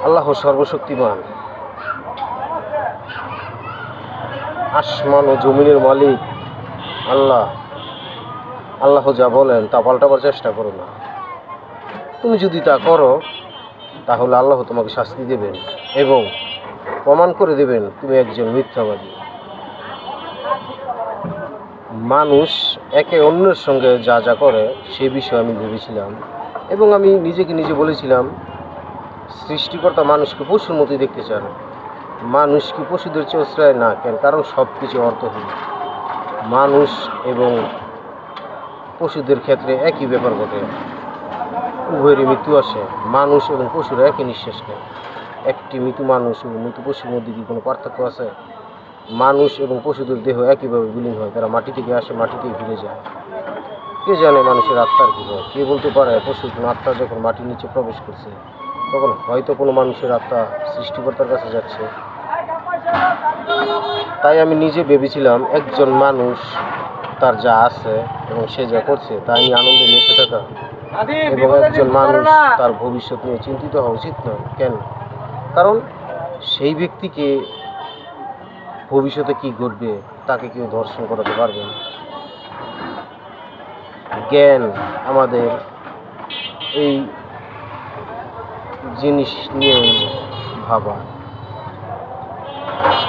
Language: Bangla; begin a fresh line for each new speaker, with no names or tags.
আল্লাহ সর্বশক্তিমান, আসমান ও জমিনের মালিক আল্লাহ। আল্লাহ যা বলেন তা পাল্টাবার চেষ্টা করো না। তুমি যদি তা করো তাহলে আল্লাহ তোমাকে শাস্তি দেবেন এবং প্রমাণ করে দেবেন তুমি একজন মিথ্যাবাদী। মানুষ একে অন্যের সঙ্গে যা যা করে সে বিষয়ে আমি ভেবেছিলাম এবং আমি নিজেকে নিজে বলেছিলাম, সৃষ্টিকর্তা মানুষকে পশুর মতোই দেখতে চান। মানুষ কি পশুদের চেয়ে অশ্রয় না কেন? কারণ সব কিছু অর্থহীন। মানুষ এবং পশুদের ক্ষেত্রে একই ব্যাপার ঘটে, উভয়েরই মৃত্যু আসে। মানুষ এবং পশুরা একই নিঃশ্বাস নেয়। একটি মৃত মানুষ এবং মৃত পশুর মধ্যে কি কোনো পার্থক্য আছে? মানুষ এবং পশুদের দেহ একইভাবে বিলীন হয়, তারা মাটি থেকে আসে, মাটিতেই ফিরে যায়। কে জানে মানুষের আত্মার কী হয়? কে বলতে পারে পশুর কোনো আত্মা যখন মাটির নিচে প্রবেশ করছে তখন হয়তো কোনো মানুষের আত্মা সৃষ্টিকর্তার কাছে যাচ্ছে। তাই আমি নিজে ভেবেছিলাম একজন মানুষ তার যা আছে এবং সে যা করছে তা নিয়ে আনন্দে মেতে থাকা এবং একজন মানুষ তার ভবিষ্যৎ নিয়ে চিন্তিত হওয়া উচিত নয়। কেন? কারণ সেই ব্যক্তিকে ভবিষ্যতে কী ঘটবে তাকে কেউ দর্শন করাতে পারবে না। জ্ঞান আমাদের এই জিনিস নিয়ে ভাবা।